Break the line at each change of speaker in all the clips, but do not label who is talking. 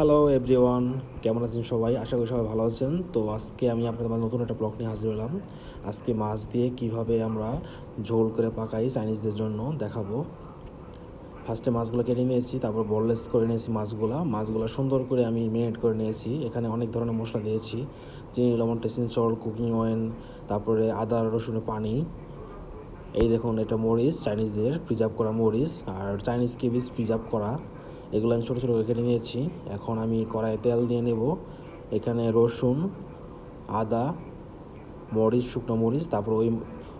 Hello everyone, কেমন আছেন সবাই? আশা করি সবাই ভালো আছেন। তো আজকে আমি আপনাদের মাঝে নতুন একটা ব্লগ নিয়ে হাজির হলাম। আজকে মাছ দিয়ে কিভাবে আমরা ঝোল করে পাকাই চাইনিজদের জন্য দেখাবো। ফার্স্টে মাছগুলো কেটে নিয়েছি, তারপর বোনলেস করে নিয়েছি মাছগুলো সুন্দর করে আমি ম্যারিনেট করে নিয়েছি। এখানে অনেক ধরনের মশলা দিয়েছি, চিনি, লবণ, টেসিন সল্ট, কুকিং অয়েল, তারপরে আদা রসুনের পানি। এই দেখুন, এটা মরিচ, চাইনিজদের প্রিজার্ভ করা মরিচ, আর চাইনিজ কেবিজ প্রিজার্ভ করা। এগুলো আমি ছোটো ছোটো করে কেটে নিয়েছি। এখন আমি কড়াইয়ে তেল দিয়ে নেব। এখানে রসুন, আদা, মরিচ, শুকনো মরিচ, তারপর ওই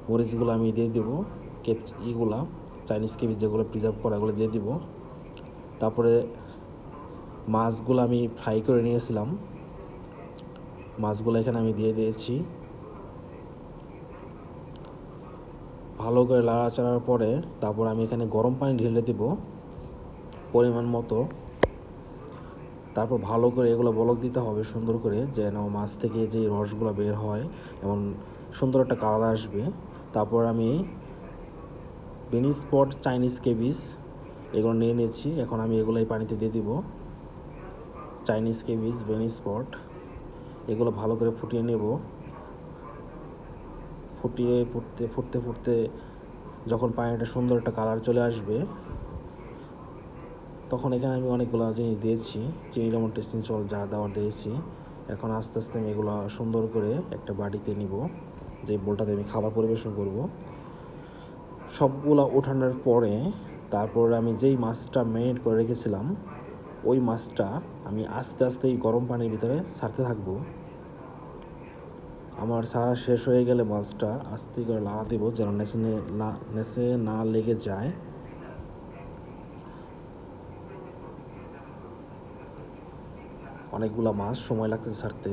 মরিচগুলো আমি দিয়ে দেবো। ইগুলা চাইনিজ কেবিজ যেগুলো প্রিজার্ভ করা, এগুলো দিয়ে দিব। তারপরে মাছগুলো আমি ফ্রাই করে নিয়েছিলাম, মাছগুলো এখানে আমি দিয়ে দিয়েছি। ভালো করে নাড়াচাড়ার পরে তারপর আমি এখানে গরম পানি ঢেলে দেব পরিমাণ মতো। তারপর ভালো করে এগুলো বলক দিতে হবে সুন্দর করে, যেন মাছ থেকে যে রসগুলো বের হয় এমন সুন্দর একটা কালার আসবে। তারপর আমি বেনি স্পট চাইনিজ কেবিজ এগুলো নিয়ে নিয়েছি। এখন আমি এগুলো এই পানিতে দিয়ে দিব। চাইনিজ কেবিজ, বেনি স্পট এগুলো ভালো করে ফুটিয়ে নেব। ফুটতে ফুটতে যখন পানিটা সুন্দর একটা কালার চলে আসবে, তখন এখানে আমি অনেকগুলো জিনিস দিয়েছি, চিনি, লবণ, টেস্টিং সল্ট যা দেওয়ার দিয়েছি। এখন আস্তে আস্তে আমি এগুলো সুন্দর করে একটা বাটিতে নিব, যে বোলটাতে আমি খাবার পরিবেশন করব। সবগুলো ওঠানোর পরে তারপর আমি যেই মাছটা ম্যারিনেট করে রেখেছিলাম, ওই মাছটা আমি আস্তে আস্তে এই গরম পানির ভিতরে ছাড়তে থাকবো। আমার ছাড়া শেষ হয়ে গেলে মাছটা আস্তে করে লাড়া দেবো, যেন নেচে না লেগে যায়। অনেকগুলো মাছ, সময় লাগতেছে ছাড়তে।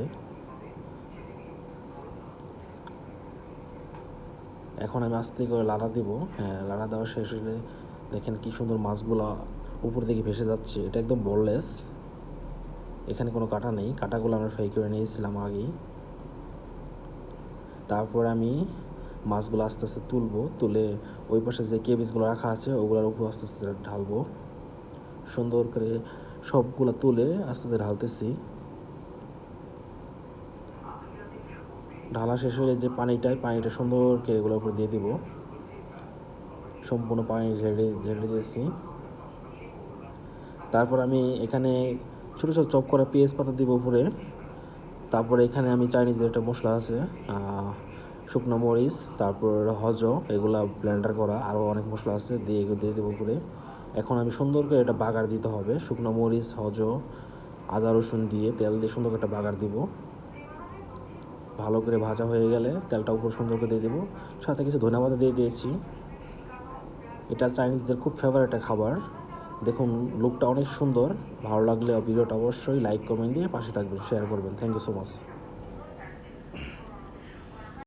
এখন আমি আস্তে করে লাড়া দিব। হ্যাঁ, লাড়া দেওয়া শেষ হলে দেখেন কি সুন্দর মাছগুলো উপর দিকে ভেসে যাচ্ছে। এটা একদম বোনলেস, এখানে কোনো কাটা নেই। কাটাগুলো আমরা ফ্রাই করে নিয়েছিলাম আগেই। তারপর আমি মাছগুলো আস্তে আস্তে তুলে ওই পাশে যে কেবিজগুলো রাখা আছে ওগুলোর উপর আস্তে আস্তে ঢালবো। সুন্দর করে সবগুলো তুলে আস্তে আস্তে ঢালতেছি। ঢালা শেষ হলে যে পানিটা সুন্দর করে এগুলোর উপর দিয়ে দিব। সম্পূর্ণ পানি ঢেলে দিয়েছি। তারপর আমি এখানে ছোটো ছোটো চপ করা পেঁয়াজ পাতা দিব উপরে। তারপরে এখানে আমি চাইনিজের একটা মশলা আছে, শুকনো মরিচ, তারপর এগুলা ব্লেন্ডার করা, আরও অনেক মশলা আছে, এগুলো দিয়ে দেবো উপরে। এখন আমি সুন্দর করে এটা বাগার দিতে হবে। শুকনো মরিচ, আদা রসুন দিয়ে তেল দিয়ে সুন্দর করে একটা বাগার দিব। ভালো করে ভাজা হয়ে গেলে তেলটা উপর সুন্দর করে দিয়ে দেবো। সাথে কিছু ধনেপাতা দিয়ে দিয়েছি। এটা চাইনিজদের খুব ফেভারিট একটা খাবার। দেখুন, লুকটা অনেক সুন্দর। ভালো লাগলে ভিডিওটা অবশ্যই লাইক, কমেন্ট দিয়ে পাশে থাকবেন, শেয়ার করবেন। Thank you so much.